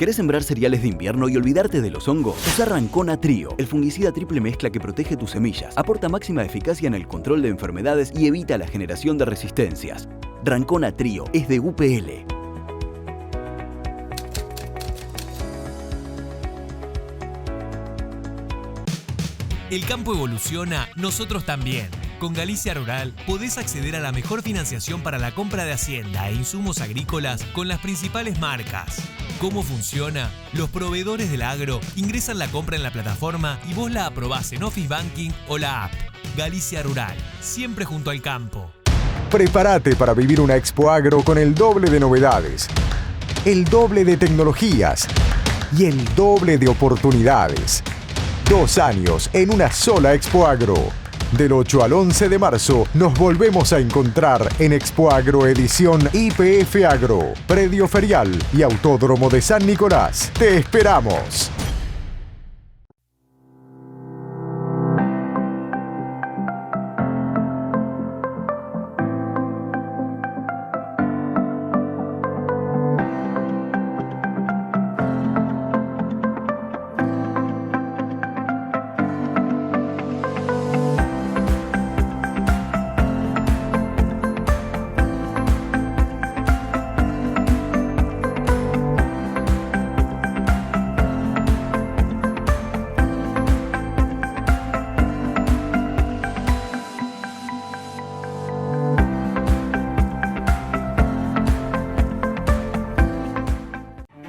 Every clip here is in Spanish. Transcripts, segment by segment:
¿Querés sembrar cereales de invierno y olvidarte de los hongos? Usa Rancona Trio, el fungicida triple mezcla que protege tus semillas, aporta máxima eficacia en el control de enfermedades y evita la generación de resistencias. Rancona Trio es de UPL. El campo evoluciona, nosotros también. Con Galicia Rural podés acceder a la mejor financiación para la compra de hacienda e insumos agrícolas con las principales marcas. ¿Cómo funciona? Los proveedores del agro ingresan la compra en la plataforma y vos la aprobás en Office Banking o la app. Galicia Rural, siempre junto al campo. Prepárate para vivir una Expo Agro con el doble de novedades, el doble de tecnologías y el doble de oportunidades. 2 años en una sola Expo Agro. Del 8 al 11 de marzo nos volvemos a encontrar en Expo Agro edición YPF Agro, Predio Ferial y Autódromo de San Nicolás. ¡Te esperamos!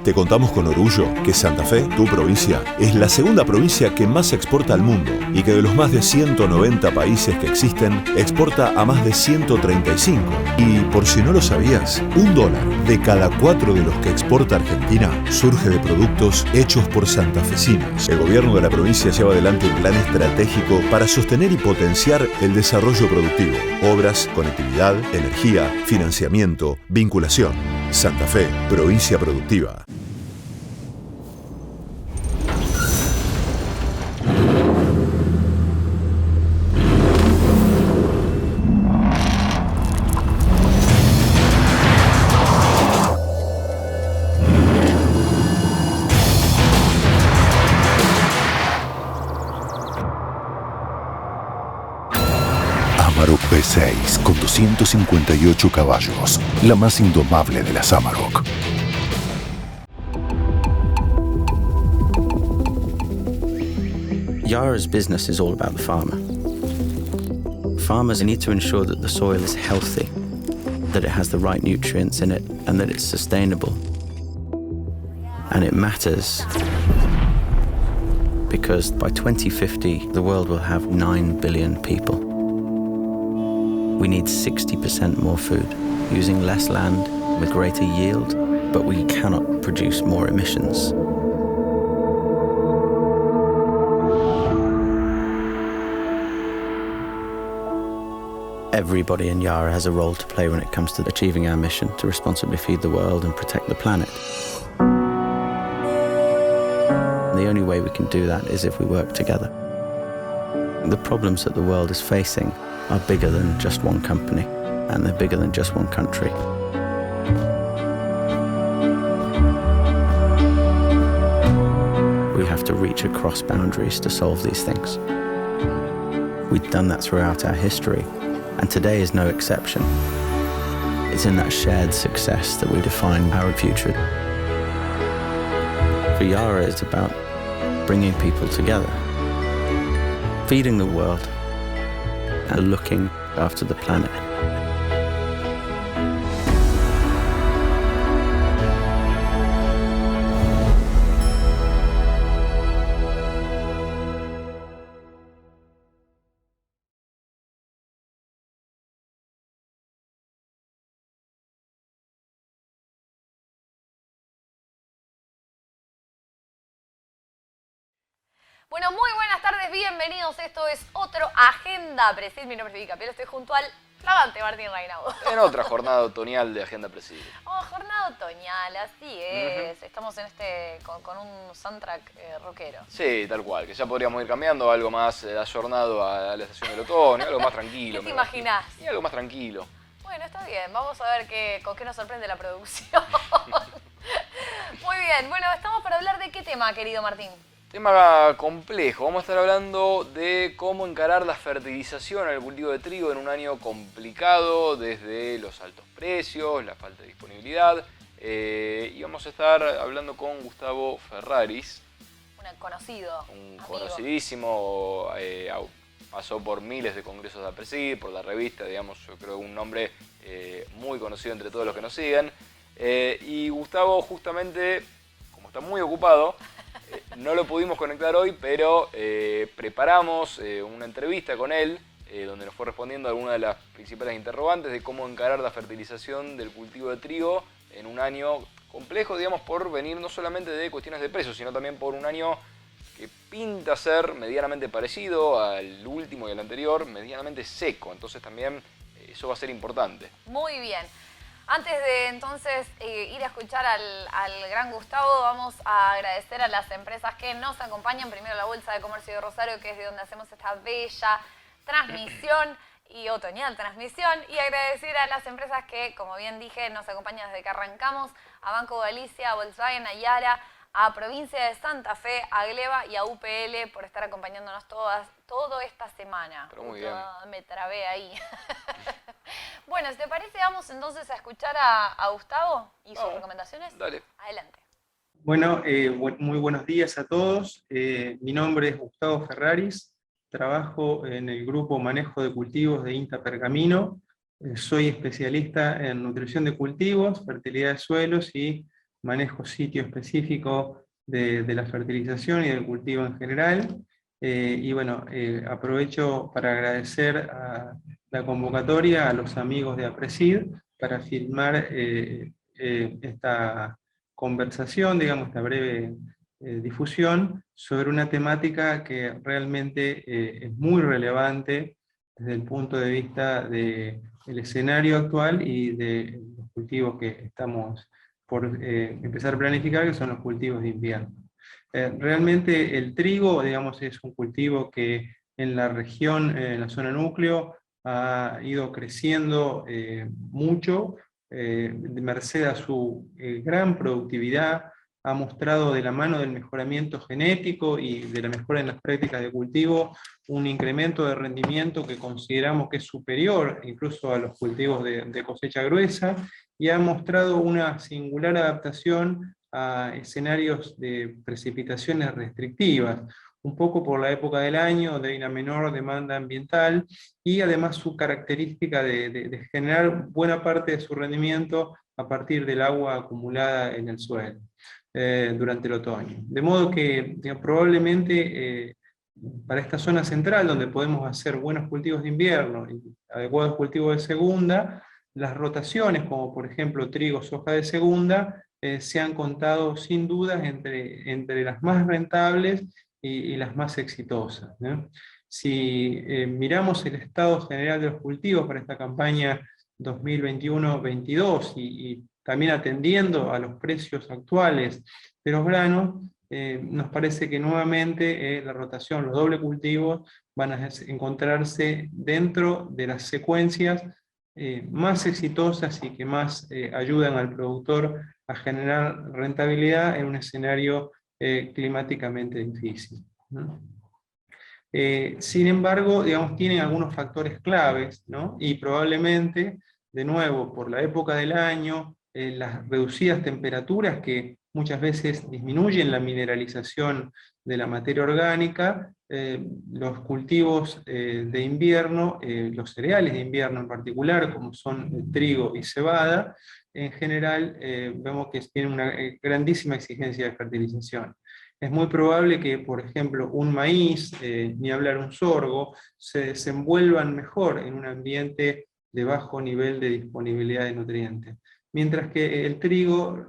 Te contamos con orgullo que Santa Fe, tu provincia, es la segunda provincia que más exporta al mundo y que de los más de 190 países que existen, exporta a más de 135. Y por si no lo sabías, $1 de cada 4 de los que exporta Argentina surge de productos hechos por santafesinos. El gobierno de la provincia lleva adelante un plan estratégico para sostener y potenciar el desarrollo productivo, obras, conectividad, energía, financiamiento, vinculación. Santa Fe, provincia productiva. Amarok V6 con 258 caballos, la más indomable de las Amarok. Yara's business is all about the farmer. Farmers need to ensure that the soil is healthy, that it has the right nutrients in it, and that it's sustainable. And it matters because by 2050, the world will have 9 billion people. We need 60% more food, using less land with greater yield, but we cannot produce more emissions. Everybody in Yara has a role to play when it comes to achieving our mission to responsibly feed the world and protect the planet. The only way we can do that is if we work together. The problems that the world is facing are bigger than just one company, and they're bigger than just one country. We have to reach across boundaries to solve these things. We've done that throughout our history, and today is no exception. It's in that shared success that we define our future. For Yara, it's about bringing people together, feeding the world, and looking after the planet. Bueno, muy buenas tardes, bienvenidos. Esto es otro Agenda Presil. Mi nombre es Vicky Capielo, estoy junto al flamante Martín Reinaudo. En otra jornada otoñal de Agenda Presil. Oh, jornada otoñal, así es. Estamos en con un soundtrack rockero. Sí, tal cual, que ya podríamos ir cambiando a algo más ayornado a la estación del otoño, algo más tranquilo. ¿Qué te imaginás? Y algo más tranquilo. Bueno, está bien, vamos a ver con qué nos sorprende la producción. Muy bien, bueno, estamos para hablar de qué tema, querido Martín. Tema complejo. Vamos a estar hablando de cómo encarar la fertilización al cultivo de trigo en un año complicado, desde los altos precios, la falta de disponibilidad. Y vamos a estar hablando con Gustavo Ferraris. Un conocido. Un amigo. Conocidísimo. Pasó por miles de congresos de APRESID, por la revista, digamos, yo creo un nombre muy conocido entre todos los que nos siguen. Y Gustavo, justamente, como está muy ocupado, no lo pudimos conectar hoy, pero preparamos una entrevista con él, donde nos fue respondiendo algunas de las principales interrogantes de cómo encarar la fertilización del cultivo de trigo en un año complejo, digamos, por venir no solamente de cuestiones de precios, sino también por un año que pinta ser medianamente parecido al último y al anterior, medianamente seco. Entonces también eso va a ser importante. Muy bien. Antes de entonces ir a escuchar al gran Gustavo, vamos a agradecer a las empresas que nos acompañan. Primero la Bolsa de Comercio de Rosario, que es de donde hacemos esta bella transmisión y otoñal transmisión. Y agradecer a las empresas que, como bien dije, nos acompañan desde que arrancamos. A Banco Galicia, a Volkswagen, a Yara, a Provincia de Santa Fe, a Gleba y a UPL por estar acompañándonos toda esta semana. Pero muy bien. Me trabé ahí. Bueno, si te parece, vamos entonces a escuchar a Gustavo y sus recomendaciones. Dale. Adelante. Bueno, muy buenos días a todos. Mi nombre es Gustavo Ferraris, trabajo en el grupo Manejo de Cultivos de INTA Pergamino. Soy especialista en nutrición de cultivos, fertilidad de suelos y manejo sitio específico de la fertilización y del cultivo en general. Y bueno, aprovecho para agradecer a la convocatoria a los amigos de APRESID para filmar esta conversación, digamos, esta breve difusión sobre una temática que realmente es muy relevante desde el punto de vista del escenario actual y de los cultivos que estamos por empezar a planificar, que son los cultivos de invierno. Realmente el trigo, digamos, es un cultivo que en la región, en la zona núcleo, ha ido creciendo mucho, merced a su gran productividad, ha mostrado de la mano del mejoramiento genético y de la mejora en las prácticas de cultivo un incremento de rendimiento que consideramos que es superior incluso a los cultivos de cosecha gruesa, y ha mostrado una singular adaptación a escenarios de precipitaciones restrictivas, un poco por la época del año, donde hay una menor demanda ambiental, y además su característica de generar buena parte de su rendimiento a partir del agua acumulada en el suelo durante el otoño. De modo que probablemente para esta zona central, donde podemos hacer buenos cultivos de invierno y adecuados cultivos de segunda, las rotaciones, como por ejemplo trigo, soja de segunda, se han contado sin dudas entre las más rentables y las más exitosas, ¿no? Si miramos el estado general de los cultivos para esta campaña 2021-22 y también atendiendo a los precios actuales de los granos, nos parece que nuevamente la rotación, los doble cultivos, van a encontrarse dentro de las secuencias más exitosas y que más ayudan al productor a generar rentabilidad en un escenario climáticamente difícil, ¿no? Sin embargo, digamos, tienen algunos factores claves, ¿no? Y probablemente, de nuevo, por la época del año, las reducidas temperaturas que muchas veces disminuyen la mineralización de la materia orgánica, los cultivos de invierno, los cereales de invierno en particular, como son el trigo y cebada, en general vemos que tienen una grandísima exigencia de fertilización. Es muy probable que, por ejemplo, un maíz, ni hablar un sorgo, se desenvuelvan mejor en un ambiente de bajo nivel de disponibilidad de nutrientes. Mientras que el trigo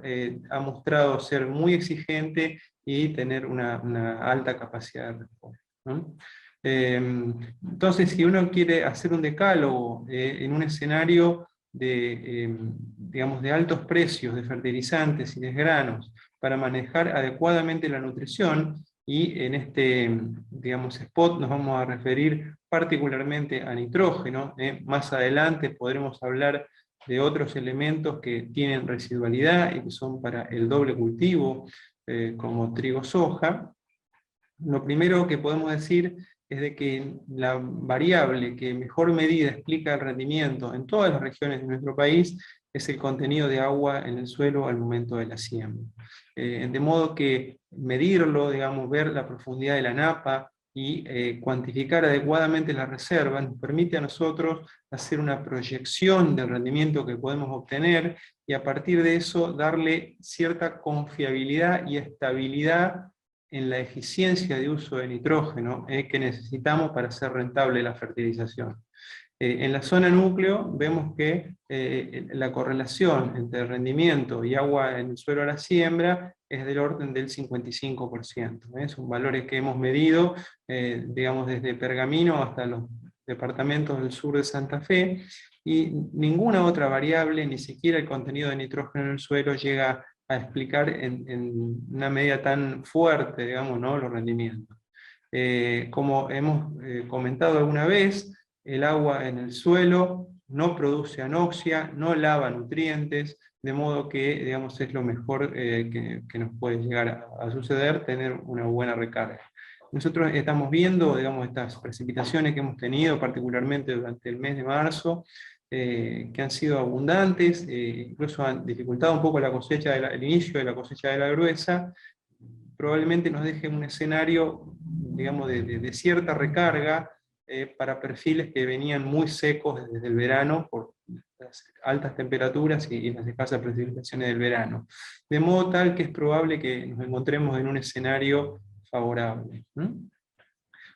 ha mostrado ser muy exigente y tener una alta capacidad de respuesta, ¿no? Entonces, si uno quiere hacer un decálogo en un escenario digamos, de altos precios de fertilizantes y de granos para manejar adecuadamente la nutrición, y en este, digamos, spot nos vamos a referir particularmente a nitrógeno. Más adelante podremos hablar de otros elementos que tienen residualidad y que son para el doble cultivo, como trigo-soja. Lo primero que podemos decir es de que la variable que en mejor medida explica el rendimiento en todas las regiones de nuestro país es el contenido de agua en el suelo al momento de la siembra. De modo que medirlo, digamos, ver la profundidad de la napa y cuantificar adecuadamente las reservas nos permite a nosotros hacer una proyección del rendimiento que podemos obtener y a partir de eso darle cierta confiabilidad y estabilidad en la eficiencia de uso de nitrógeno que necesitamos para hacer rentable la fertilización. En la zona núcleo vemos que la correlación entre rendimiento y agua en el suelo a la siembra es del orden del 55%. Son valores que hemos medido, digamos, desde Pergamino hasta los departamentos del sur de Santa Fe, y ninguna otra variable, ni siquiera el contenido de nitrógeno en el suelo, llega a explicar en una medida tan fuerte, digamos, ¿no?, los rendimientos. Como hemos comentado alguna vez, el agua en el suelo no produce anoxia, no lava nutrientes, de modo que, digamos, es lo mejor que nos puede llegar a suceder, tener una buena recarga. Nosotros estamos viendo, digamos, estas precipitaciones que hemos tenido, particularmente durante el mes de marzo, que han sido abundantes, incluso han dificultado un poco la cosecha, el inicio de la cosecha de la gruesa. Probablemente nos deje un escenario, digamos, de cierta recarga para perfiles que venían muy secos desde el verano por las altas temperaturas y las escasas precipitaciones del verano. De modo tal que es probable que nos encontremos en un escenario favorable.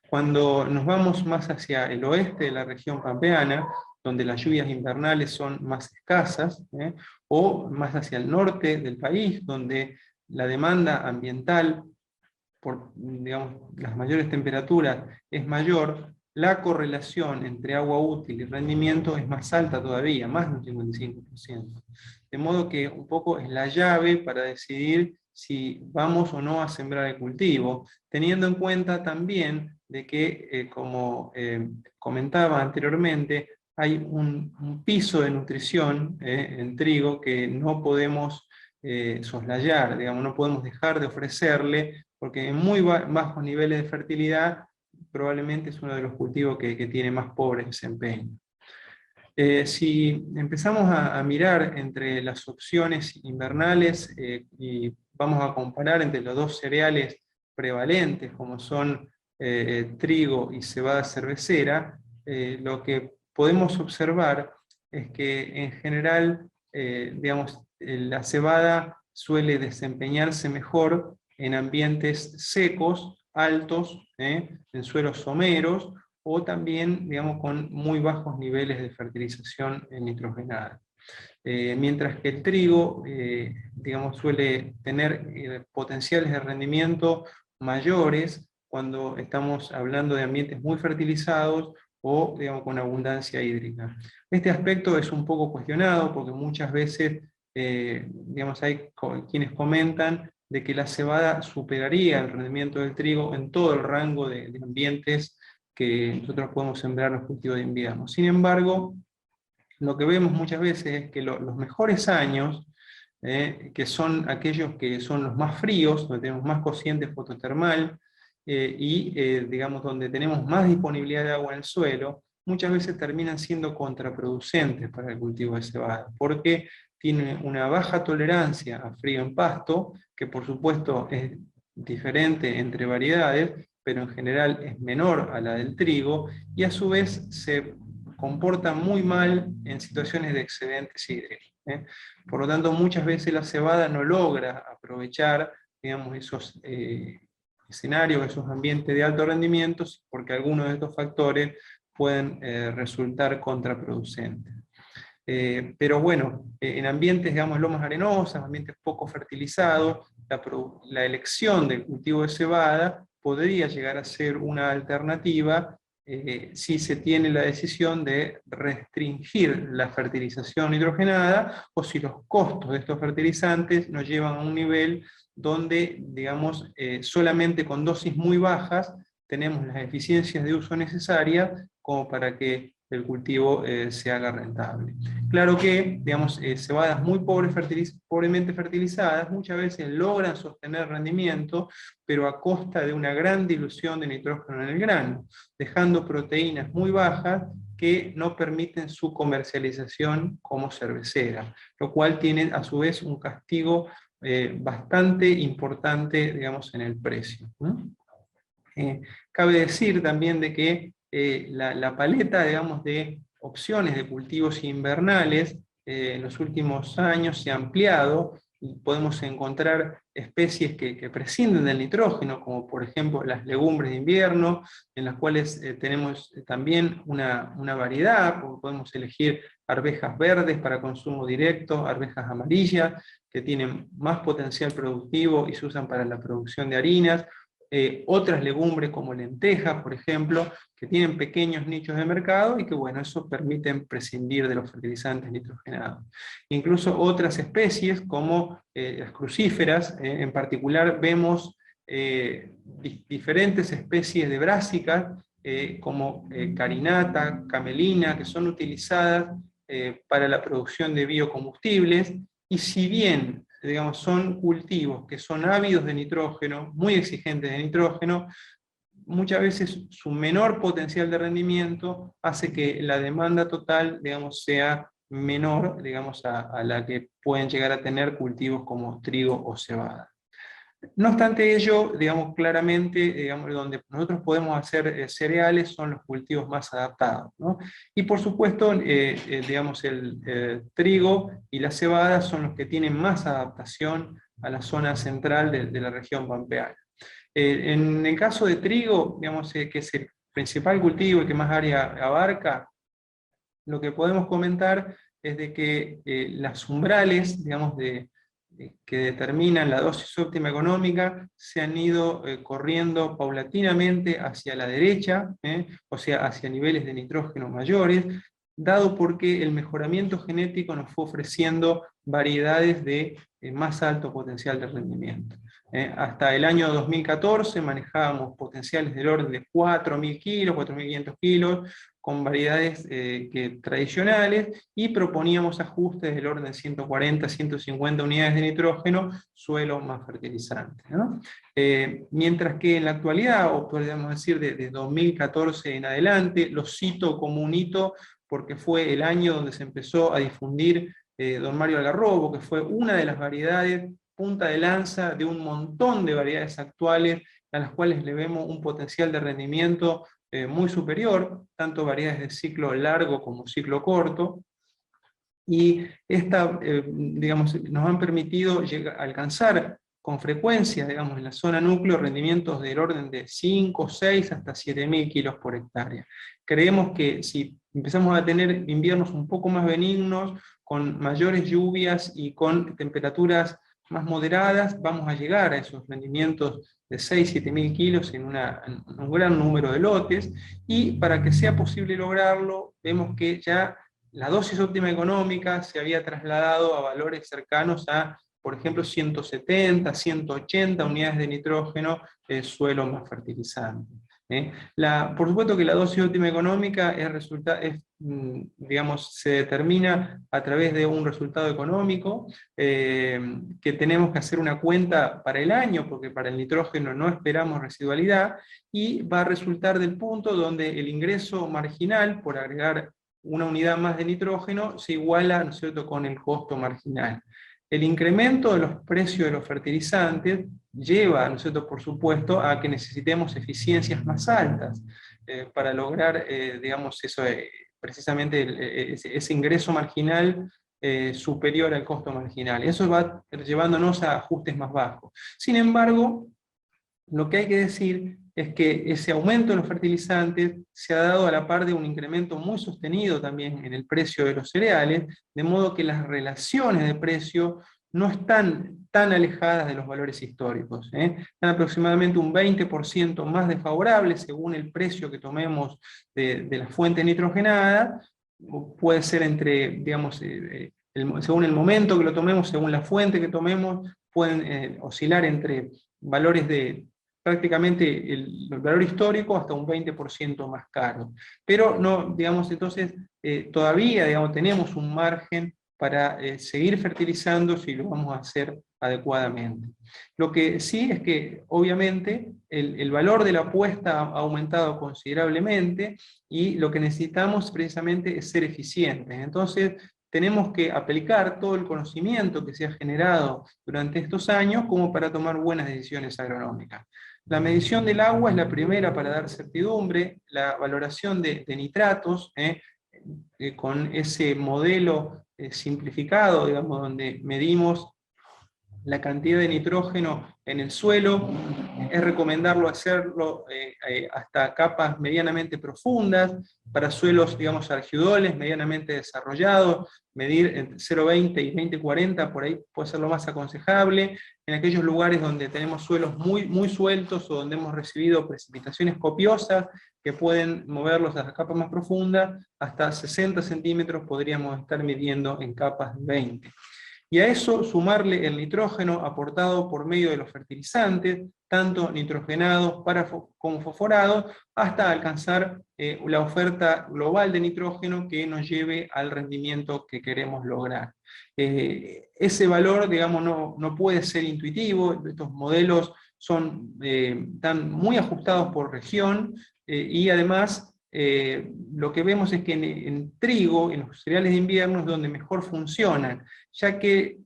Cuando nos vamos más hacia el oeste de la región pampeana, donde las lluvias invernales son más escasas, o más hacia el norte del país, donde la demanda ambiental por, digamos, las mayores temperaturas es mayor, la correlación entre agua útil y rendimiento es más alta todavía, más del 55%. De modo que un poco es la llave para decidir si vamos o no a sembrar el cultivo, teniendo en cuenta también de que, como comentaba anteriormente, hay un piso de nutrición en trigo que no podemos soslayar, digamos, no podemos dejar de ofrecerle, porque en muy bajos niveles de fertilidad probablemente es uno de los cultivos que tiene más pobre desempeño. Si empezamos a mirar entre las opciones invernales y vamos a comparar entre los dos cereales prevalentes, como son trigo y cebada cervecera, lo que podemos observar es que en general, digamos, la cebada suele desempeñarse mejor en ambientes secos, altos, en suelos someros, o también, digamos, con muy bajos niveles de fertilización nitrogenada. Mientras que el trigo, digamos, suele tener potenciales de rendimiento mayores cuando estamos hablando de ambientes muy fertilizados o, digamos, con abundancia hídrica. Este aspecto es un poco cuestionado porque muchas veces, digamos, hay quienes comentan de que la cebada superaría el rendimiento del trigo en todo el rango de ambientes que nosotros podemos sembrar los cultivos de invierno. Sin embargo, lo que vemos muchas veces es que los mejores años, que son aquellos que son los más fríos, donde tenemos más cociente fototermal, digamos, donde tenemos más disponibilidad de agua en el suelo, muchas veces terminan siendo contraproducentes para el cultivo de cebada, porque tiene una baja tolerancia a frío en pasto, que por supuesto es diferente entre variedades, pero en general es menor a la del trigo, y a su vez se comporta muy mal en situaciones de excedentes hídricos. Por lo tanto, muchas veces la cebada no logra aprovechar, digamos, esos escenarios, esos ambientes de alto rendimiento, porque algunos de estos factores pueden resultar contraproducentes. Pero bueno, en ambientes, digamos, lomas arenosas, ambientes poco fertilizados, la elección del cultivo de cebada podría llegar a ser una alternativa si se tiene la decisión de restringir la fertilización nitrogenada, o si los costos de estos fertilizantes nos llevan a un nivel donde, digamos, solamente con dosis muy bajas tenemos las eficiencias de uso necesarias como para que el cultivo se haga rentable. Claro que, digamos, cebadas muy pobremente fertilizadas muchas veces logran sostener rendimiento, pero a costa de una gran dilución de nitrógeno en el grano, dejando proteínas muy bajas que no permiten su comercialización como cervecera, lo cual tiene a su vez un castigo bastante importante, digamos, en el precio, ¿no? Cabe decir también de que la paleta, digamos, de opciones de cultivos invernales en los últimos años se ha ampliado, y podemos encontrar especies que prescinden del nitrógeno, como por ejemplo las legumbres de invierno, en las cuales tenemos también una variedad, podemos elegir arvejas verdes para consumo directo, arvejas amarillas, que tienen más potencial productivo y se usan para la producción de harinas, otras legumbres como lentejas, por ejemplo, que tienen pequeños nichos de mercado y que, bueno, eso permiten prescindir de los fertilizantes nitrogenados. Incluso otras especies como las crucíferas, en particular vemos diferentes especies de brásicas como carinata, camelina, que son utilizadas para la producción de biocombustibles, y si bien, digamos, son cultivos que son ávidos de nitrógeno, muy exigentes de nitrógeno, muchas veces su menor potencial de rendimiento hace que la demanda total, digamos, sea menor, digamos, a la que pueden llegar a tener cultivos como trigo o cebada. No obstante ello, digamos, claramente, digamos, donde nosotros podemos hacer cereales son los cultivos más adaptados, ¿no? Y por supuesto, digamos, el trigo y la cebada son los que tienen más adaptación a la zona central de la región pampeana. En el caso de trigo, digamos, que es el principal cultivo y que más área abarca, lo que podemos comentar es de que las umbrales, digamos, que determinan la dosis óptima económica se han ido corriendo paulatinamente hacia la derecha, o sea, hacia niveles de nitrógeno mayores, dado porque el mejoramiento genético nos fue ofreciendo variedades de más alto potencial de rendimiento. Hasta el año 2014 manejábamos potenciales del orden de 4.000 kilos, 4.500 kilos, con variedades tradicionales, y proponíamos ajustes del orden de 140, 150 unidades de nitrógeno, suelo más fertilizante, ¿no? Mientras que en la actualidad, o podríamos decir de 2014 en adelante, lo cito como un hito porque fue el año donde se empezó a difundir Don Mario Algarrobo, que fue una de las variedades punta de lanza de un montón de variedades actuales, a las cuales le vemos un potencial de rendimiento muy superior, tanto variedades de ciclo largo como ciclo corto, y digamos, nos han permitido alcanzar con frecuencia, digamos, en la zona núcleo, rendimientos del orden de 5, 6, hasta 7.000 kilos por hectárea. Creemos que si empezamos a tener inviernos un poco más benignos, con mayores lluvias y con temperaturas más moderadas, vamos a llegar a esos rendimientos de 6, 7.000 kilos en un gran número de lotes, y para que sea posible lograrlo, vemos que ya la dosis óptima económica se había trasladado a valores cercanos a, por ejemplo, 170, 180 unidades de nitrógeno, suelo más fertilizante. Por supuesto que la dosis óptima económica digamos, se determina a través de un resultado económico, que tenemos que hacer una cuenta para el año, porque para el nitrógeno no esperamos residualidad, y va a resultar del punto donde el ingreso marginal por agregar una unidad más de nitrógeno se iguala, ¿no es cierto?, con el costo marginal. El incremento de los precios de los fertilizantes lleva, ¿no es cierto?, por supuesto, a que necesitemos eficiencias más altas para lograr, digamos, eso, precisamente ese ingreso marginal superior al costo marginal. Eso va llevándonos a ajustes más bajos. Sin embargo, lo que hay que decir es que ese aumento de los fertilizantes se ha dado a la par de un incremento muy sostenido también en el precio de los cereales, de modo que las relaciones de precio no están tan alejadas de los valores históricos. Están aproximadamente un 20% más desfavorables según el precio que tomemos de la fuente nitrogenada, puede ser entre, digamos, según el momento que lo tomemos, según la fuente que tomemos, pueden oscilar entre valores de prácticamente el valor histórico hasta un 20% más caro. Pero no, digamos, entonces todavía, digamos, tenemos un margen para seguir fertilizando si lo vamos a hacer adecuadamente. Lo que sí es que, obviamente, el valor de la apuesta ha aumentado considerablemente y lo que necesitamos precisamente es ser eficientes. Entonces, tenemos que aplicar todo el conocimiento que se ha generado durante estos años como para tomar buenas decisiones agronómicas. La medición del agua es la primera para dar certidumbre, la valoración de nitratos, con ese modelo simplificado, digamos, donde medimos la cantidad de nitrógeno en el suelo, es recomendarlo hacerlo hasta capas medianamente profundas, para suelos, digamos, argidoles, medianamente desarrollados, medir entre 0,20 y 20,40, por ahí puede ser lo más aconsejable. En aquellos lugares donde tenemos suelos muy sueltos o donde hemos recibido precipitaciones copiosas que pueden moverlos a las capas más profundas, hasta 60 centímetros podríamos estar midiendo en capas de 20. Y a eso sumarle el nitrógeno aportado por medio de los fertilizantes, tanto nitrogenados como fosforados, hasta alcanzar la oferta global de nitrógeno que nos lleve al rendimiento que queremos lograr. Ese valor, digamos, no puede ser intuitivo, estos modelos están muy ajustados por región, y además lo que vemos es que en trigo, en los cereales de invierno, es donde mejor funcionan, ya que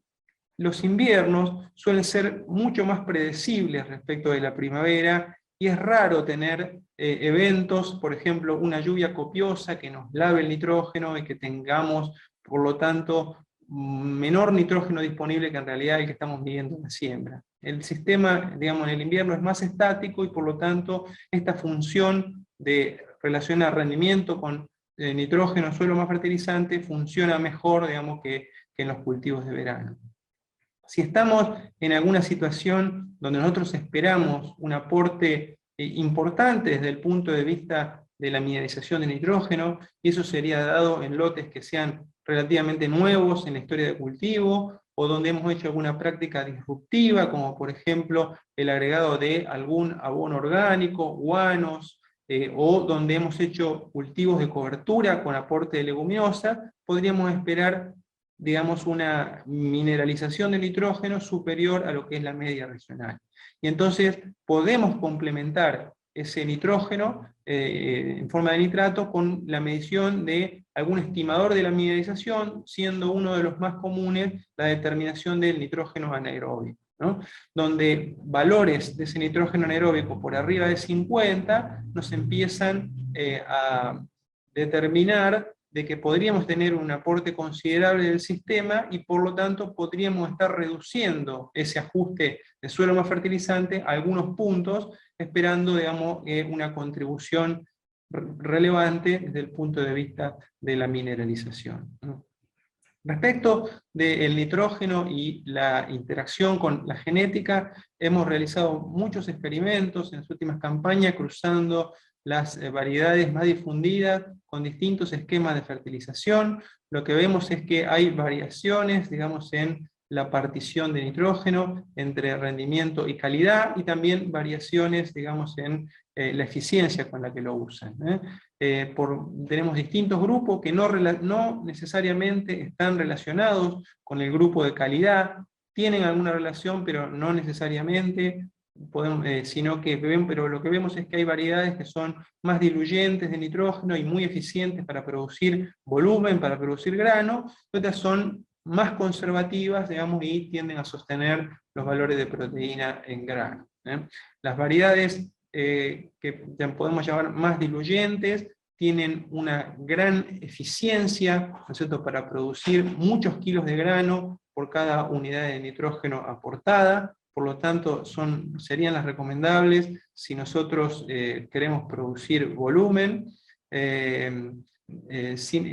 los inviernos suelen ser mucho más predecibles respecto de la primavera, y es raro tener eventos, por ejemplo, una lluvia copiosa que nos lave el nitrógeno y que tengamos, por lo tanto, menor nitrógeno disponible que en realidad el que estamos midiendo en la siembra. El sistema, digamos, en el invierno es más estático y por lo tanto esta función de relacionar rendimiento con nitrógeno, suelo más fertilizante, funciona mejor, digamos, que en los cultivos de verano. Si estamos en alguna situación donde nosotros esperamos un aporte importante desde el punto de vista de la mineralización de nitrógeno, y eso sería dado en lotes que sean relativamente nuevos en la historia de cultivo, o donde hemos hecho alguna práctica disruptiva, como por ejemplo el agregado de algún abono orgánico, guanos, o donde hemos hecho cultivos de cobertura con aporte de leguminosa, podríamos esperar, digamos, una mineralización de nitrógeno superior a lo que es la media regional. Y entonces podemos complementar ese nitrógeno en forma de nitrato con la medición de algún estimador de la mineralización, siendo uno de los más comunes la determinación del nitrógeno anaeróbico, ¿no? Donde valores de ese nitrógeno anaeróbico por arriba de 50 nos empiezan a determinar de que podríamos tener un aporte considerable del sistema y por lo tanto podríamos estar reduciendo ese ajuste de suelo más fertilizante a algunos puntos, esperando, digamos, una contribución relevante desde el punto de vista de la mineralización, ¿no? Respecto del nitrógeno y la interacción con la genética, hemos realizado muchos experimentos en las últimas campañas cruzando las variedades más difundidas con distintos esquemas de fertilización. Lo que vemos es que hay variaciones, digamos, en la partición de nitrógeno entre rendimiento y calidad, y también variaciones, digamos, en la eficiencia con la que lo usan. Tenemos distintos grupos que no necesariamente están relacionados con el grupo de calidad, tienen alguna relación, pero no necesariamente. Pero lo que vemos es que hay variedades que son más diluyentes de nitrógeno y muy eficientes para producir volumen, para producir grano, otras son más conservativas, digamos, y tienden a sostener los valores de proteína en grano. Las variedades que podemos llamar más diluyentes tienen una gran eficiencia, ¿no es cierto?, para producir muchos kilos de grano por cada unidad de nitrógeno aportada. Por lo tanto, serían las recomendables si nosotros queremos producir volumen.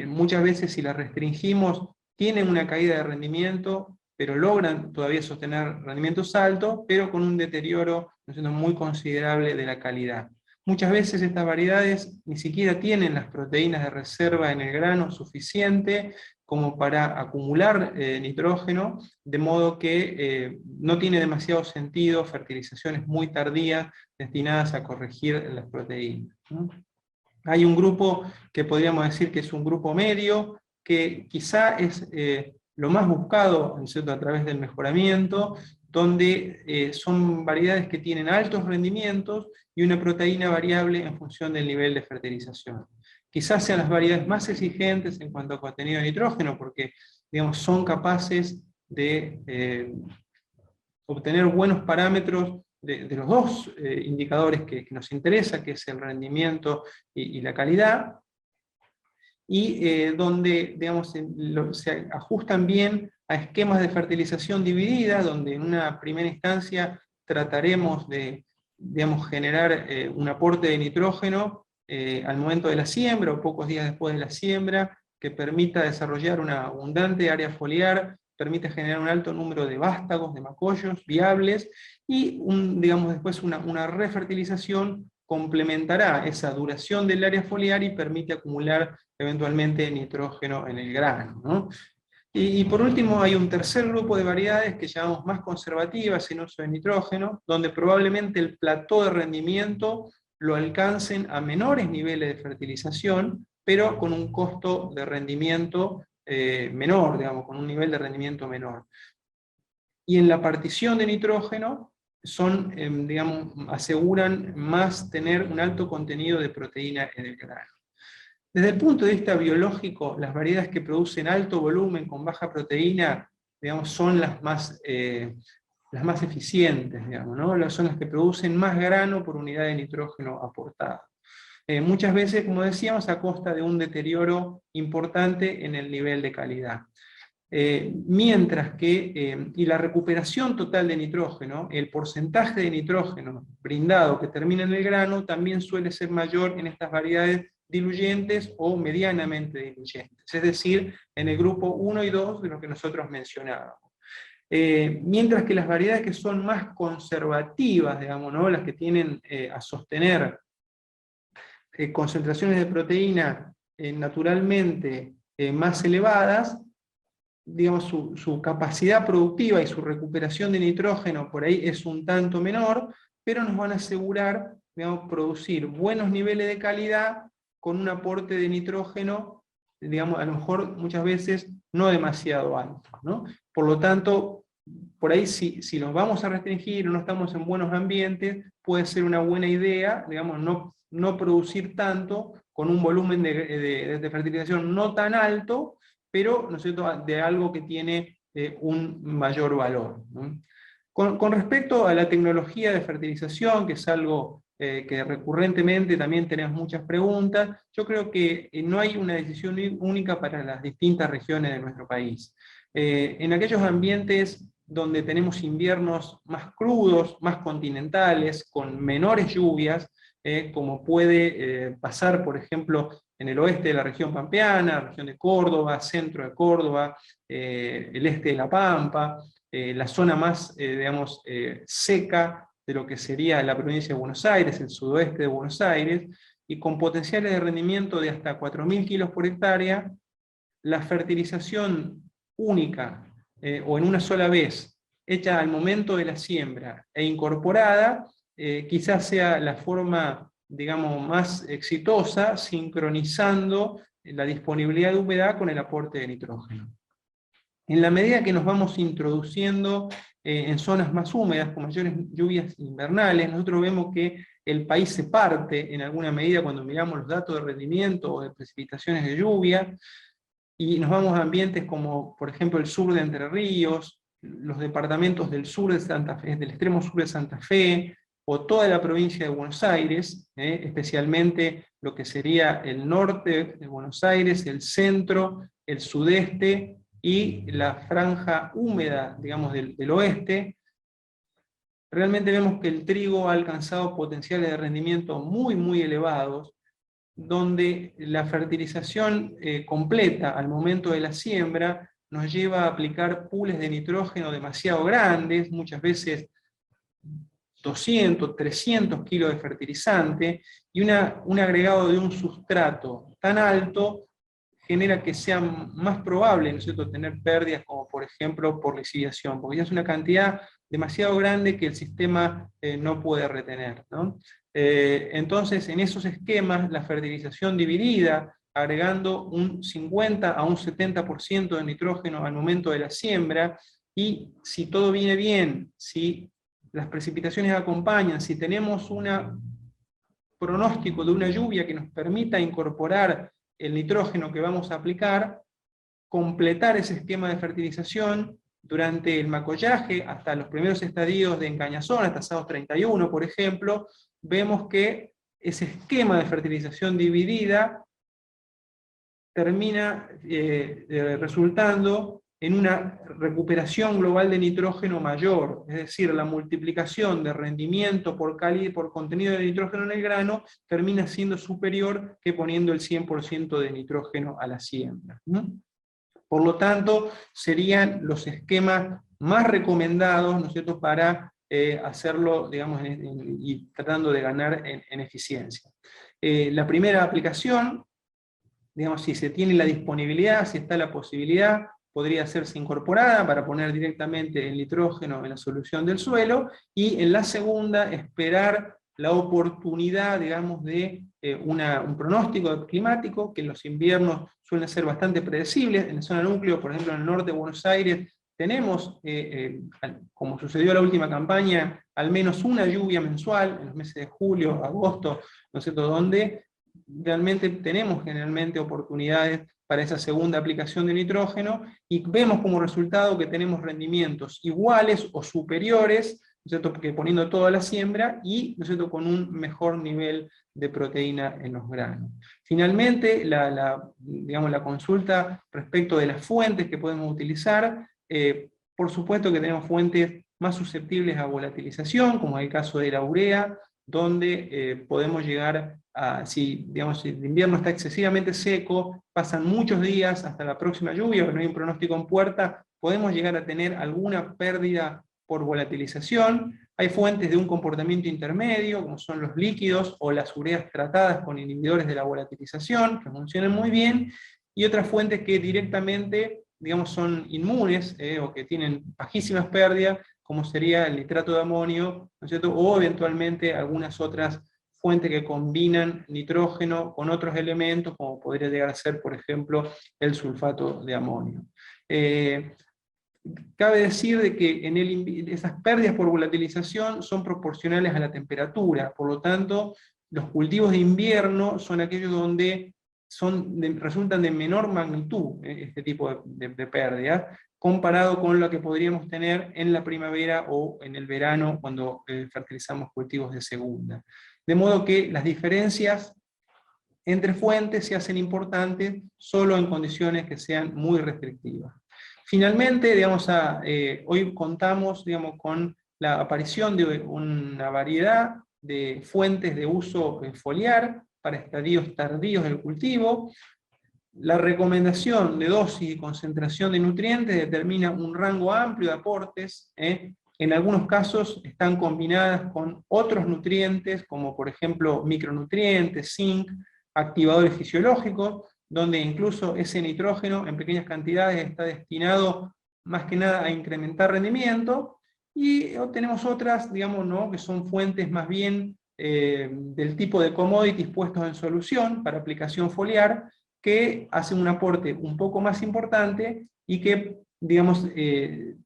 Muchas veces si las restringimos, tienen una caída de rendimiento, pero logran todavía sostener rendimientos altos, pero con un deterioro, ¿no es cierto?, muy considerable de la calidad. Muchas veces estas variedades ni siquiera tienen las proteínas de reserva en el grano suficiente, como para acumular nitrógeno, de modo que no tiene demasiado sentido fertilizaciones muy tardías destinadas a corregir las proteínas, ¿no? Hay un grupo que podríamos decir que es un grupo medio, que quizá es lo más buscado, ¿cierto?, a través del mejoramiento, donde son variedades que tienen altos rendimientos y una proteína variable en función del nivel de fertilización. Quizás sean las variedades más exigentes en cuanto a contenido de nitrógeno, porque, digamos, son capaces de obtener buenos parámetros de los dos indicadores que nos interesa, que es el rendimiento y la calidad, y donde, digamos, se ajustan bien a esquemas de fertilización dividida, donde en una primera instancia trataremos de, digamos, generar un aporte de nitrógeno al momento de la siembra, o pocos días después de la siembra, que permita desarrollar una abundante área foliar, permite generar un alto número de vástagos, de macollos viables, y digamos, después una refertilización complementará esa duración del área foliar y permite acumular eventualmente nitrógeno en el grano, ¿no? Y por último hay un tercer grupo de variedades que llamamos más conservativas en uso de nitrógeno, donde probablemente el plató de rendimiento lo alcancen a menores niveles de fertilización, pero con un costo de rendimiento menor, digamos, con un nivel de rendimiento menor. Y en la partición de nitrógeno son, digamos, aseguran más tener un alto contenido de proteína en el grano. Desde el punto de vista biológico, las variedades que producen alto volumen con baja proteína, digamos, son las más eficientes, digamos, ¿no? Son las que producen más grano por unidad de nitrógeno aportado. Muchas veces, como decíamos, a costa de un deterioro importante en el nivel de calidad. Mientras que, y la recuperación total de nitrógeno, el porcentaje de nitrógeno brindado que termina en el grano, también suele ser mayor en estas variedades diluyentes o medianamente diluyentes, es decir, en el grupo 1 y 2 de lo que nosotros mencionábamos. Mientras que las variedades que son más conservativas, digamos, ¿no?, las que tienen a sostener concentraciones de proteína naturalmente más elevadas, digamos, su capacidad productiva y su recuperación de nitrógeno por ahí es un tanto menor, pero nos van a asegurar, digamos, producir buenos niveles de calidad con un aporte de nitrógeno, digamos, a lo mejor muchas veces no demasiado alto, ¿no? Por lo tanto, por ahí si los vamos a restringir o no estamos en buenos ambientes, puede ser una buena idea, digamos, no producir tanto, con un volumen de fertilización no tan alto, pero, ¿no es cierto?, de algo que tiene un mayor valor, ¿no? Con respecto a la tecnología de fertilización, que es algo que recurrentemente también tenemos muchas preguntas, yo creo que no hay una decisión única para las distintas regiones de nuestro país. En aquellos ambientes donde tenemos inviernos más crudos, más continentales, con menores lluvias, como puede pasar, por ejemplo, en el oeste de la región pampeana, región de Córdoba, centro de Córdoba, el este de La Pampa, la zona más, digamos, seca de lo que sería la provincia de Buenos Aires, el sudoeste de Buenos Aires, y con potenciales de rendimiento de hasta 4.000 kilos por hectárea, la fertilización única, o en una sola vez, hecha al momento de la siembra e incorporada, quizás sea la forma, digamos, más exitosa, sincronizando la disponibilidad de humedad con el aporte de nitrógeno. En la medida que nos vamos introduciendo en zonas más húmedas, con mayores lluvias invernales, nosotros vemos que el país se parte en alguna medida cuando miramos los datos de rendimiento o de precipitaciones de lluvia, y nos vamos a ambientes como, por ejemplo, el sur de Entre Ríos, los departamentos del sur de Santa Fe, del extremo sur de Santa Fe, o toda la provincia de Buenos Aires, especialmente lo que sería el norte de Buenos Aires, el centro, el sudeste, y la franja húmeda, digamos, del oeste. Realmente vemos que el trigo ha alcanzado potenciales de rendimiento muy, muy elevados, donde la fertilización completa al momento de la siembra nos lleva a aplicar pools de nitrógeno demasiado grandes, muchas veces 200, 300 kilos de fertilizante, y un agregado de un sustrato tan alto genera que sea más probable, ¿no es cierto?, tener pérdidas como por ejemplo por lixiviación, porque ya es una cantidad demasiado grande que el sistema no puede retener, ¿no? Entonces, en esos esquemas, la fertilización dividida, agregando un 50 a un 70% de nitrógeno al momento de la siembra, y si todo viene bien, si las precipitaciones acompañan, si tenemos un pronóstico de una lluvia que nos permita incorporar el nitrógeno que vamos a aplicar, completar ese esquema de fertilización durante el macollaje hasta los primeros estadios de encañazón, hasta sábados 31, por ejemplo, vemos que ese esquema de fertilización dividida termina resultando en una recuperación global de nitrógeno mayor, es decir, la multiplicación de rendimiento por contenido de nitrógeno en el grano termina siendo superior que poniendo el 100% de nitrógeno a la siembra. Por lo tanto, serían los esquemas más recomendados, ¿no es cierto?, para hacerlo, digamos, y tratando de ganar en eficiencia. La primera aplicación, digamos, si se tiene la disponibilidad, si está la posibilidad, podría hacerse incorporada para poner directamente el nitrógeno en la solución del suelo, y en la segunda esperar la oportunidad, digamos, de un pronóstico climático, que en los inviernos suelen ser bastante predecibles. En la zona núcleo, por ejemplo en el norte de Buenos Aires, tenemos, como sucedió en la última campaña, al menos una lluvia mensual, en los meses de julio, agosto, ¿no es cierto?, donde realmente tenemos generalmente oportunidades para esa segunda aplicación de nitrógeno, y vemos como resultado que tenemos rendimientos iguales o superiores, ¿no es cierto?, que poniendo toda la siembra, y, ¿no es cierto?, con un mejor nivel de proteína en los granos. Finalmente, digamos, la consulta respecto de las fuentes que podemos utilizar, por supuesto que tenemos fuentes más susceptibles a volatilización, como es el caso de la urea, donde podemos llegar a, si el invierno está excesivamente seco, pasan muchos días hasta la próxima lluvia, o no hay un pronóstico en puerta, podemos llegar a tener alguna pérdida por volatilización. Hay fuentes de un comportamiento intermedio, como son los líquidos o las ureas tratadas con inhibidores de la volatilización, que funcionan muy bien, y otras fuentes que directamente, digamos, son inmunes, o que tienen bajísimas pérdidas, como sería el nitrato de amonio, ¿no es cierto?, o eventualmente algunas otras fuentes que combinan nitrógeno con otros elementos, como podría llegar a ser, por ejemplo, el sulfato de amonio. Cabe decir de que esas pérdidas por volatilización son proporcionales a la temperatura, por lo tanto, los cultivos de invierno son aquellos donde resultan de menor magnitud este tipo de pérdidas, comparado con lo que podríamos tener en la primavera o en el verano cuando fertilizamos cultivos de segunda. De modo que las diferencias entre fuentes se hacen importantes solo en condiciones que sean muy restrictivas. Finalmente, digamos, hoy contamos, digamos, con la aparición de una variedad de fuentes de uso foliar para estadios tardíos del cultivo. La recomendación de dosis y concentración de nutrientes determina un rango amplio de aportes. En algunos casos están combinadas con otros nutrientes, como por ejemplo micronutrientes, zinc, activadores fisiológicos, donde incluso ese nitrógeno en pequeñas cantidades está destinado más que nada a incrementar rendimiento, y tenemos otras, digamos, ¿no?, que son fuentes más bien del tipo de commodities puestos en solución para aplicación foliar, que hacen un aporte un poco más importante y que, digamos,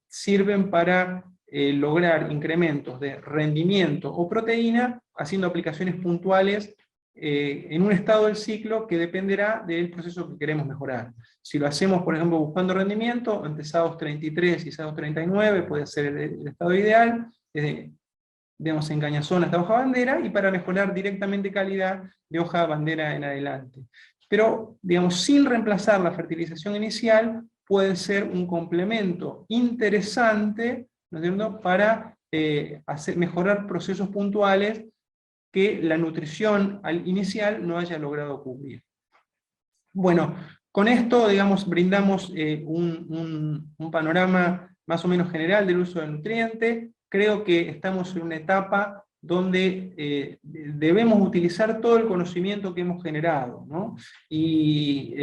sirven para lograr incrementos de rendimiento o proteína, haciendo aplicaciones puntuales en un estado del ciclo que dependerá del proceso que queremos mejorar. Si lo hacemos, por ejemplo, buscando rendimiento, entre sábados 33 y sábados 39 puede ser el estado ideal, digamos, en cañazón hasta hoja bandera, y para mejorar directamente calidad de hoja bandera en adelante. Pero, digamos, sin reemplazar la fertilización inicial, puede ser un complemento interesante, ¿no es cierto?, para mejorar procesos puntuales que la nutrición inicial no haya logrado cubrir. Bueno, con esto, digamos, brindamos un panorama más o menos general del uso del nutriente. Creo que estamos en una etapa donde debemos utilizar todo el conocimiento que hemos generado, ¿no? Y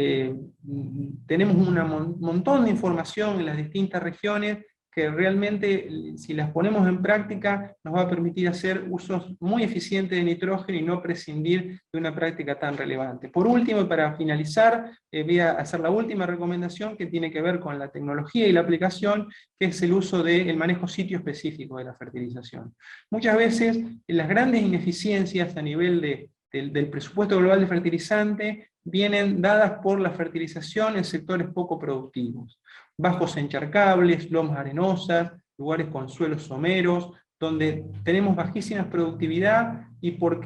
tenemos un montón de información en las distintas regiones que realmente, si las ponemos en práctica, nos va a permitir hacer usos muy eficientes de nitrógeno y no prescindir de una práctica tan relevante. Por último, y para finalizar, voy a hacer la última recomendación que tiene que ver con la tecnología y la aplicación, que es el uso del manejo sitio específico de la fertilización. Muchas veces, las grandes ineficiencias a nivel del presupuesto global de fertilizante vienen dadas por la fertilización en sectores poco productivos. Bajos encharcables, lomas arenosas, lugares con suelos someros, donde tenemos bajísima productividad y por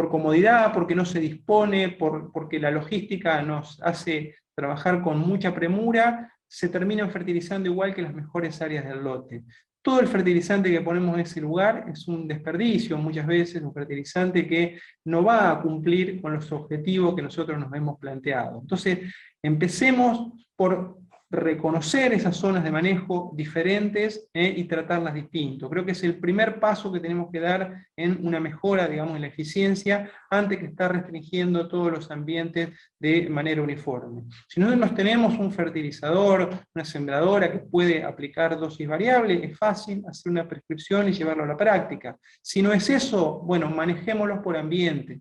comodidad, porque no se dispone, porque la logística nos hace trabajar con mucha premura, se terminan fertilizando igual que las mejores áreas del lote. Todo el fertilizante que ponemos en ese lugar es un desperdicio, muchas veces un fertilizante que no va a cumplir con los objetivos que nosotros nos hemos planteado. Entonces, empecemos por reconocer esas zonas de manejo diferentes y tratarlas distinto. Creo que es el primer paso que tenemos que dar en una mejora, digamos, en la eficiencia, antes que estar restringiendo todos los ambientes de manera uniforme. Si nosotros tenemos un fertilizador, una sembradora que puede aplicar dosis variable, es fácil hacer una prescripción y llevarlo a la práctica. Si no es eso, bueno, manejémoslos por ambiente,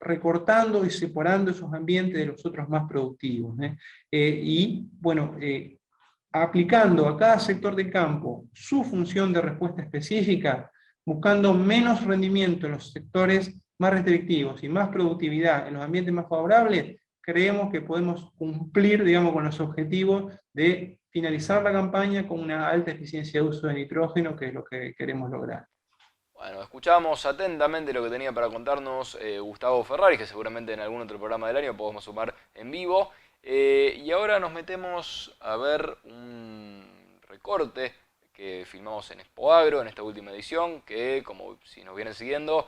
recortando y separando esos ambientes de los otros más productivos. Y, bueno, aplicando a cada sector del campo su función de respuesta específica, buscando menos rendimiento en los sectores más restrictivos y más productividad en los ambientes más favorables, creemos que podemos cumplir, digamos, con los objetivos de finalizar la campaña con una alta eficiencia de uso de nitrógeno, que es lo que queremos lograr. Bueno, escuchamos atentamente lo que tenía para contarnos Gustavo Ferrari, que seguramente en algún otro programa del año podemos sumar en vivo. Y ahora nos metemos a ver un recorte que filmamos en Expoagro en esta última edición, que, como si nos vienen siguiendo,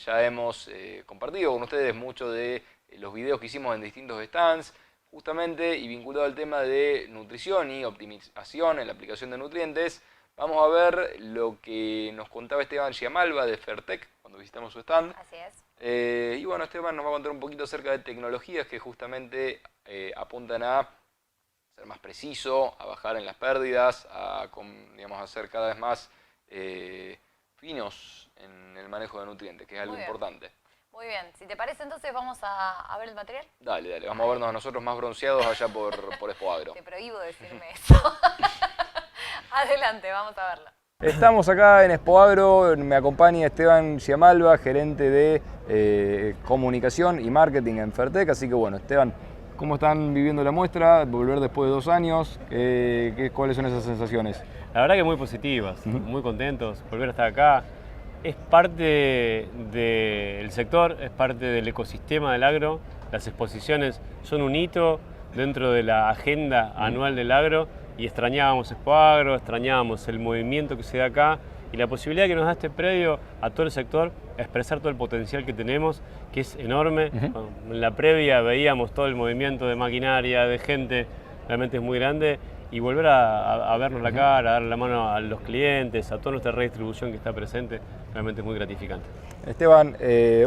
ya hemos compartido con ustedes muchos de los videos que hicimos en distintos stands, justamente, y vinculado al tema de nutrición y optimización en la aplicación de nutrientes. Vamos a ver lo que nos contaba Esteban Giamalva de Fertec cuando visitamos su stand. Así es. Y bueno, Esteban nos va a contar un poquito acerca de tecnologías que justamente apuntan a ser más preciso, a bajar en las pérdidas, digamos, a ser cada vez más finos en el manejo de nutrientes, que es algo importante. Muy bien, si te parece entonces vamos a ver el material. Dale, dale, vamos a vernos a nosotros más bronceados allá por Expoagro. Te prohíbo decirme eso. Adelante, vamos a verlo. Estamos acá en Expoagro, me acompaña Esteban Giamalva, gerente de comunicación y marketing en Fertec. Así que bueno, Esteban, ¿cómo están viviendo la muestra? Volver después de 2 años, ¿cuáles son esas sensaciones? La verdad que muy positivas, muy contentos, volver a estar acá. Es parte del sector, es parte del ecosistema del agro. Las exposiciones son un hito dentro de la agenda anual del agro y extrañábamos Expoagro, extrañábamos el movimiento que se da acá y la posibilidad que nos da este predio a todo el sector a expresar todo el potencial que tenemos, que es enorme. En la previa veíamos todo el movimiento de maquinaria, de gente, realmente es muy grande. Y volver a vernos la cara, a darle la mano a los clientes, a toda nuestra redistribución que está presente, realmente es muy gratificante. Esteban,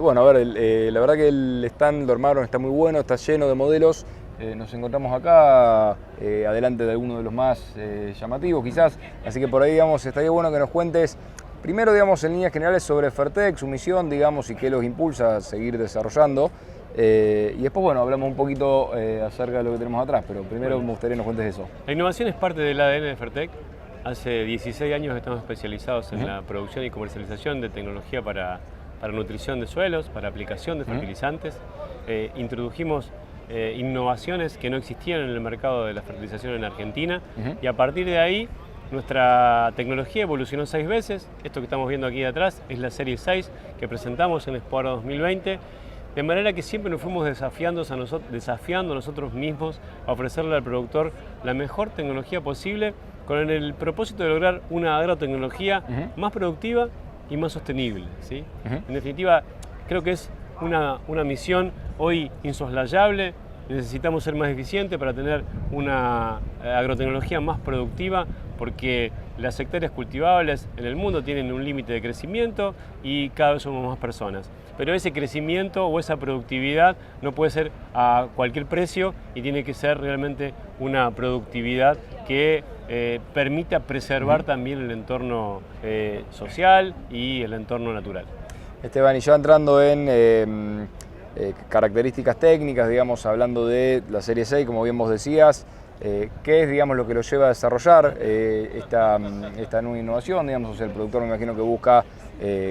bueno, a ver, la verdad que el stand lo armaron, está muy bueno, está lleno de modelos. Nos encontramos acá, adelante de alguno de los más llamativos quizás, así que por ahí, digamos, estaría bueno que nos cuentes, primero, digamos, en líneas generales sobre Fertec, su misión, digamos, y qué los impulsa a seguir desarrollando. Y después, bueno, hablamos un poquito acerca de lo que tenemos atrás, pero primero me gustaría que nos cuentes eso. La innovación es parte del ADN de Fertec. Hace 16 años que estamos especializados en la producción y comercialización de tecnología para nutrición de suelos, para aplicación de fertilizantes. Introdujimos innovaciones que no existían en el mercado de la fertilización en Argentina y a partir de ahí nuestra tecnología evolucionó 6 veces. Esto que estamos viendo aquí de atrás es la serie 6 que presentamos en Expoagro 2020. De manera que siempre nos fuimos desafiando a nosotros mismos a ofrecerle al productor la mejor tecnología posible con el propósito de lograr una agrotecnología más productiva y más sostenible, ¿sí? En definitiva, creo que es una misión hoy insoslayable necesitamos ser más eficientes para tener una agrotecnología más productiva, porque las hectáreas cultivables en el mundo tienen un límite de crecimiento y cada vez somos más personas. Pero ese crecimiento o esa productividad no puede ser a cualquier precio y tiene que ser realmente una productividad que permita preservar también el entorno social y el entorno natural. Esteban, y ya entrando en características técnicas, digamos, hablando de la Serie 6, como bien vos decías, ¿qué es, digamos, lo que lo lleva a desarrollar esta nueva innovación? Digamos, o sea, el productor me imagino que busca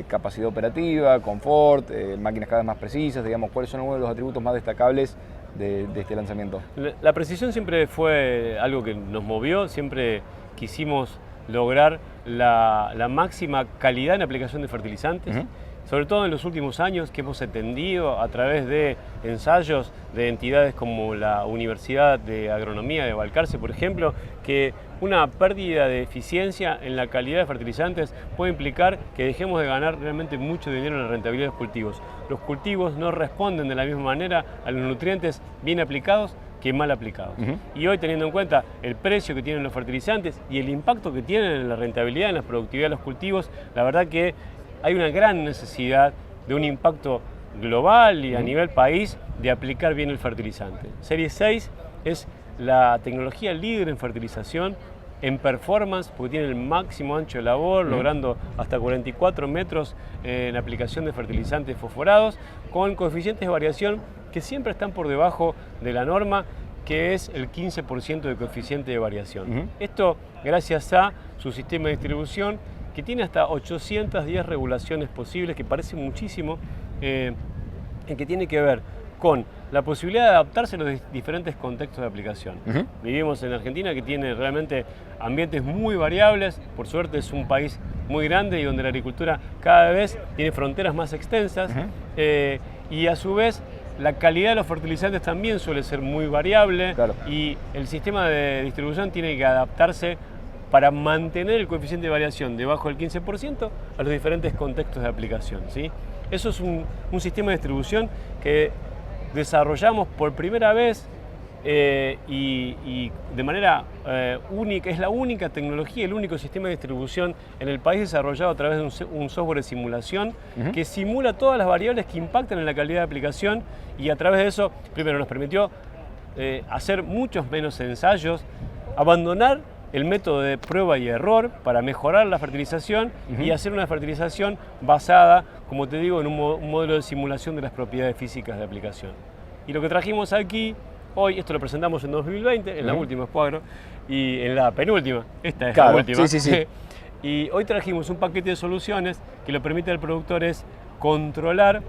capacidad operativa, confort, máquinas cada vez más precisas, digamos, ¿cuáles son algunos de los atributos más destacables de este lanzamiento? La precisión siempre fue algo que nos movió, siempre quisimos lograr la máxima calidad en aplicación de fertilizantes. Sobre todo en los últimos años, que hemos entendido a través de ensayos de entidades como la Universidad de Agronomía de Balcarce, por ejemplo, que una pérdida de eficiencia en la calidad de fertilizantes puede implicar que dejemos de ganar realmente mucho dinero en la rentabilidad de los cultivos. Los cultivos no responden de la misma manera a los nutrientes bien aplicados que mal aplicados. Y hoy, teniendo en cuenta el precio que tienen los fertilizantes y el impacto que tienen en la rentabilidad, en la productividad de los cultivos, la verdad que hay una gran necesidad de un impacto global y a nivel país de aplicar bien el fertilizante. Serie 6 es la tecnología líder en fertilización, en performance, porque tiene el máximo ancho de labor, logrando hasta 44 metros en aplicación de fertilizantes fosforados, con coeficientes de variación que siempre están por debajo de la norma, que es el 15% de coeficiente de variación. Esto gracias a su sistema de distribución, que tiene hasta 810 regulaciones posibles, que parece muchísimo, en que tiene que ver con la posibilidad de adaptarse a los diferentes contextos de aplicación. Vivimos en Argentina, que tiene realmente ambientes muy variables, por suerte es un país muy grande y donde la agricultura cada vez tiene fronteras más extensas, y a su vez la calidad de los fertilizantes también suele ser muy variable, y el sistema de distribución tiene que adaptarse para mantener el coeficiente de variación debajo del 15% a los diferentes contextos de aplicación, ¿sí? Eso es un sistema de distribución que desarrollamos por primera vez y de manera única. Es la única tecnología, el único sistema de distribución en el país desarrollado a través de un software de simulación que simula todas las variables que impactan en la calidad de aplicación, y a través de eso, primero, nos permitió hacer muchos menos ensayos, abandonar el método de prueba y error para mejorar la fertilización y hacer una fertilización basada, como te digo, en un modelo de simulación de las propiedades físicas de aplicación. Y lo que trajimos aquí hoy, esto lo presentamos en 2020, en la última Expo Agro, y en la penúltima, esta es la última. Y hoy trajimos un paquete de soluciones que lo permite al productor es controlar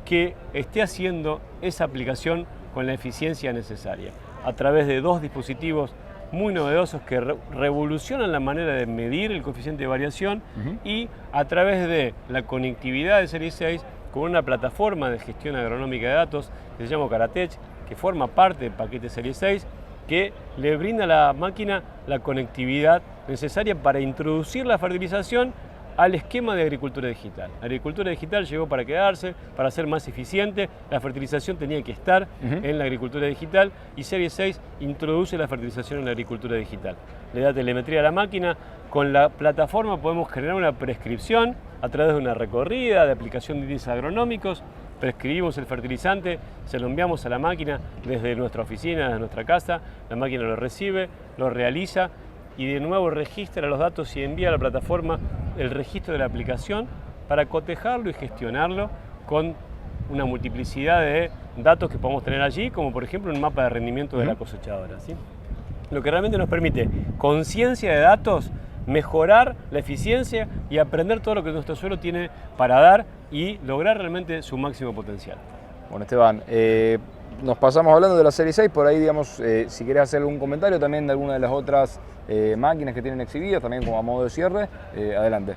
que esté haciendo esa aplicación con la eficiencia necesaria, a través de dos dispositivos muy novedosos que revolucionan la manera de medir el coeficiente de variación, y a través de la conectividad de Serie 6 con una plataforma de gestión agronómica de datos que se llama Caratech, que forma parte del paquete Serie 6, que le brinda a la máquina la conectividad necesaria para introducir la fertilización al esquema de agricultura digital. La agricultura digital llegó para quedarse, para ser más eficiente. La fertilización tenía que estar en la agricultura digital, y Serie 6 introduce la fertilización en la agricultura digital. Le da telemetría a la máquina. Con la plataforma podemos generar una prescripción a través de una recorrida de aplicación de índices agronómicos. Prescribimos el fertilizante, se lo enviamos a la máquina desde nuestra oficina, desde nuestra casa. La máquina lo recibe, lo realiza y de nuevo registra los datos y envía a la plataforma el registro de la aplicación para cotejarlo y gestionarlo con una multiplicidad de datos que podemos tener allí, como por ejemplo un mapa de rendimiento de la cosechadora, ¿sí? Lo que realmente nos permite, con ciencia de datos, mejorar la eficiencia y aprender todo lo que nuestro suelo tiene para dar y lograr realmente su máximo potencial. Bueno, Esteban, nos pasamos hablando de la Serie 6, por ahí, digamos, si querés hacer algún comentario también de alguna de las otras máquinas que tienen exhibidas, también como a modo de cierre, adelante.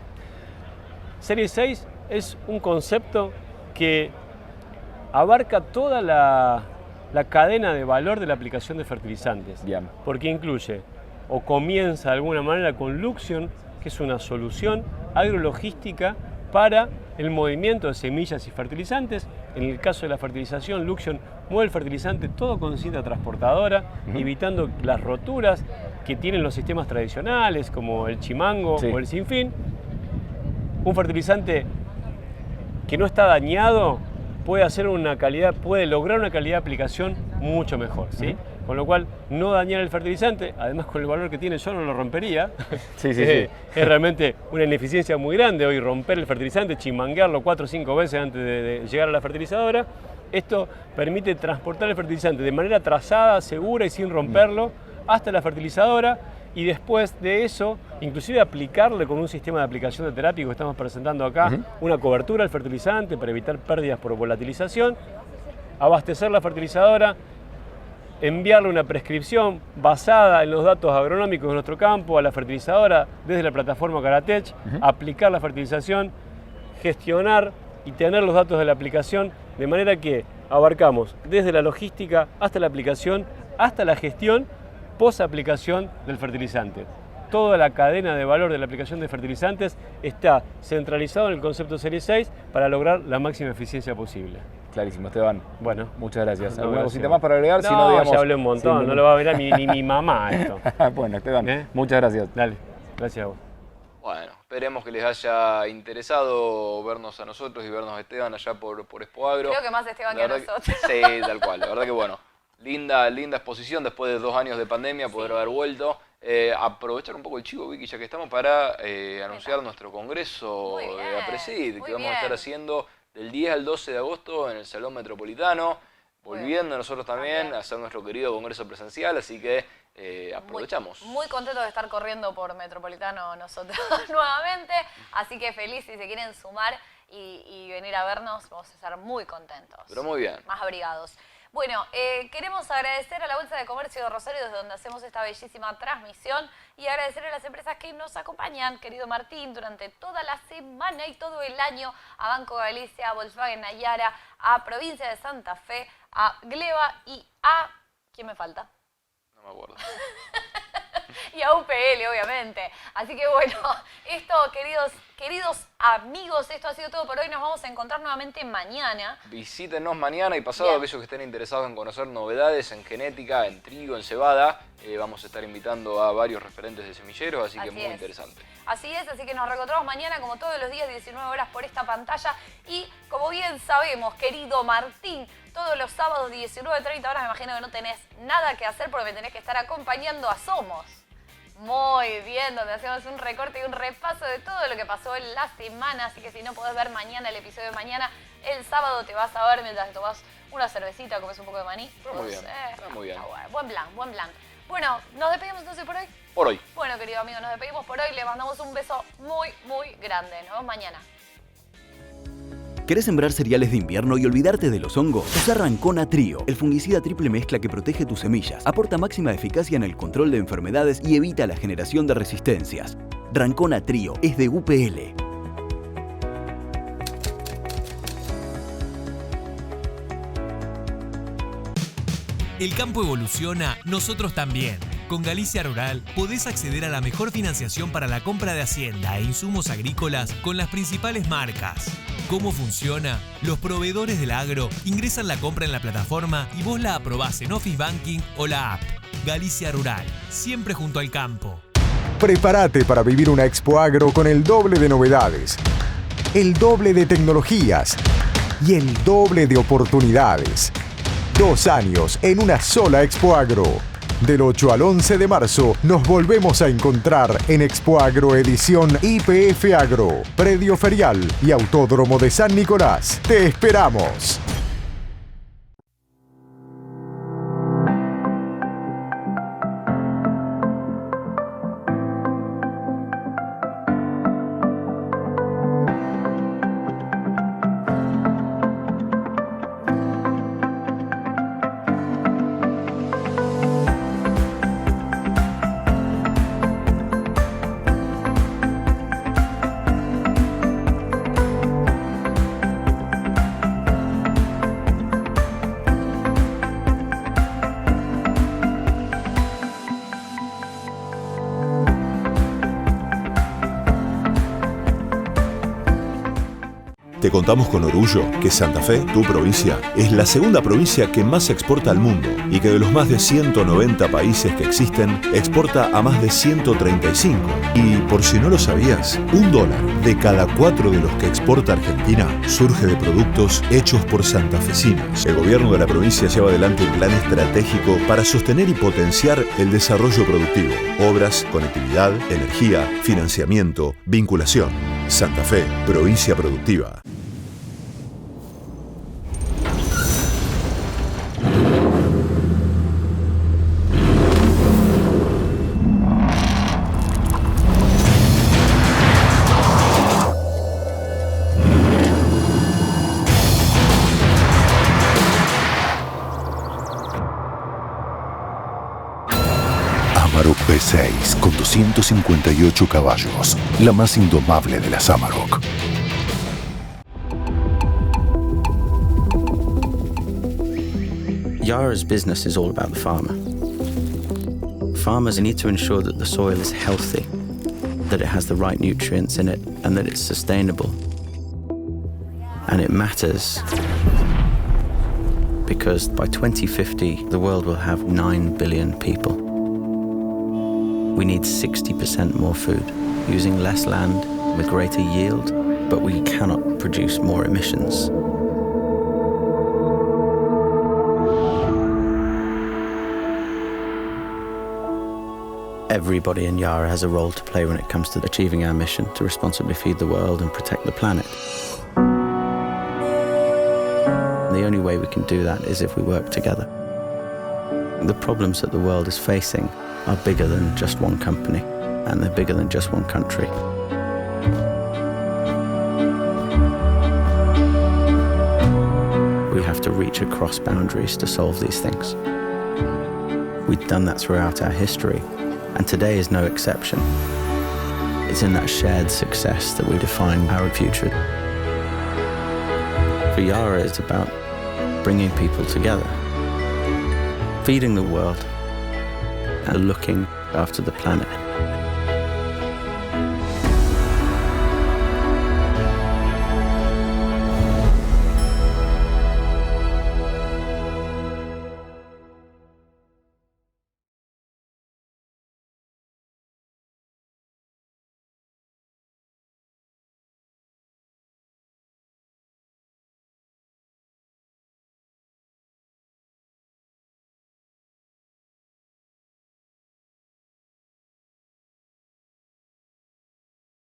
Serie 6 es un concepto que abarca toda la cadena de valor de la aplicación de fertilizantes, porque incluye o comienza de alguna manera con Luxion, que es una solución agrologística para el movimiento de semillas y fertilizantes. En el caso de la fertilización, Luxion mueve el fertilizante todo con cinta transportadora, evitando las roturas que tienen los sistemas tradicionales, como el chimango o el sinfín. Un fertilizante que no está dañado puede lograr una calidad de aplicación mucho mejor, ¿sí? Con lo cual, no dañar el fertilizante, además con el valor que tiene yo no lo rompería. Es realmente una ineficiencia muy grande hoy romper el fertilizante, chimanguearlo 4 o 5 veces antes de llegar a la fertilizadora. Esto permite transportar el fertilizante de manera trazada, segura y sin romperlo hasta la fertilizadora, y después de eso, inclusive aplicarle con un sistema de aplicación de terapia que estamos presentando acá, una cobertura al fertilizante para evitar pérdidas por volatilización, abastecer la fertilizadora, enviarle una prescripción basada en los datos agronómicos de nuestro campo a la fertilizadora desde la plataforma Caratech, aplicar la fertilización, gestionar y tener los datos de la aplicación, de manera que abarcamos desde la logística hasta la aplicación, hasta la gestión post-aplicación del fertilizante. Toda la cadena de valor de la aplicación de fertilizantes está centralizado en el concepto Serie 6 para lograr la máxima eficiencia posible. Clarísimo, Esteban. Bueno, muchas gracias. No, ¿Alguna gracias. cosita más para agregar? No, Si no, digamos, ya hablé un montón, no lo va a ver ni mi mamá esto. Bueno, Esteban, muchas gracias. Dale, gracias a vos. Bueno, esperemos que les haya interesado vernos a nosotros y vernos a Esteban allá por Expo Agro. Creo que más Esteban que a nosotros. Sí, tal cual. La verdad que bueno, linda exposición después de 2 años de pandemia, poder haber vuelto. Aprovechar un poco el chivo, Vicky, ya que estamos para anunciar nuestro congreso de APRESID, que vamos a estar haciendo del 10 al 12 de agosto en el Salón Metropolitano, volviendo nosotros también a hacer nuestro querido congreso presencial, así que aprovechamos. Muy contento de estar corriendo por Metropolitano nosotros nuevamente, así que feliz si se quieren sumar y venir a vernos, vamos a estar muy contentos. Pero muy bien. Más abrigados. Bueno, queremos agradecer a la Bolsa de Comercio de Rosario, desde donde hacemos esta bellísima transmisión, y agradecer a las empresas que nos acompañan, querido Martín, durante toda la semana y todo el año, a Banco Galicia, a Volkswagen Nayara, a Provincia de Santa Fe, a Gleba y a... ¿Quién me falta? No me acuerdo. Y a UPL, obviamente. Así que bueno, esto, queridos amigos, esto ha sido todo por hoy. Nos vamos a encontrar nuevamente mañana. Visítenos mañana y pasado, aquellos que estén interesados en conocer novedades en genética, en trigo, en cebada. Vamos a estar invitando a varios referentes de semilleros, así que muy interesante. Así es, así que nos reencontramos mañana, como todos los días, 19 horas por esta pantalla. Y como bien sabemos, querido Martín, todos los sábados 19:30 horas, me imagino que no tenés nada que hacer porque me tenés que estar acompañando a Somos. Muy bien, donde hacemos un recorte y un repaso de todo lo que pasó en la semana. Así que si no podés ver mañana el episodio de mañana, el sábado te vas a ver mientras tomás una cervecita, comes un poco de maní. Está muy bien, está muy bien. Buen plan, buen plan. Bueno, ¿nos despedimos entonces por hoy? Por hoy. Bueno, querido amigo, nos despedimos por hoy. Le mandamos un beso muy, muy grande. Nos vemos mañana. ¿Querés sembrar cereales de invierno y olvidarte de los hongos? Usa Rancona Trio, el fungicida triple mezcla que protege tus semillas, aporta máxima eficacia en el control de enfermedades y evita la generación de resistencias. Rancona Trio es de UPL. El campo evoluciona, nosotros también. Con Galicia Rural podés acceder a la mejor financiación para la compra de hacienda e insumos agrícolas con las principales marcas. ¿Cómo funciona? Los proveedores del agro ingresan la compra en la plataforma y vos la aprobás en Office Banking o la app. Galicia Rural, siempre junto al campo. Prepárate para vivir una Expo Agro con el doble de novedades, el doble de tecnologías y el doble de oportunidades. 2 años en una sola Expo Agro. Del 8 al 11 de marzo nos volvemos a encontrar en Expo Agro edición IPF Agro, Predio Ferial y Autódromo de San Nicolás. ¡Te esperamos! Te contamos con orgullo que Santa Fe, tu provincia, es la segunda provincia que más exporta al mundo y que de los más de 190 países que existen, exporta a más de 135. Y por si no lo sabías, $1 de cada 4 de los que exporta Argentina surge de productos hechos por santafesinos. El gobierno de la provincia lleva adelante un plan estratégico para sostener y potenciar el desarrollo productivo, obras, conectividad, energía, financiamiento, vinculación. Santa Fe, provincia productiva. Amarok V6 con 258 caballos, la más indomable de las Amarok. Yara's business is all about the farmer. Farmers need to ensure that the soil is healthy, that it has the right nutrients in it, and that it's sustainable. And it matters because by 2050, the world will have 9 billion people. We need 60% more food, using less land with greater yield, but we cannot produce more emissions. Everybody in Yara has a role to play when it comes to achieving our mission to responsibly feed the world and protect the planet. The only way we can do that is if we work together. The problems that the world is facing are bigger than just one company, and they're bigger than just one country. We have to reach across boundaries to solve these things. We've done that throughout our history, and today is no exception. It's in that shared success that we define our future. For Yara, it's about bringing people together, feeding the world, and looking after the planet.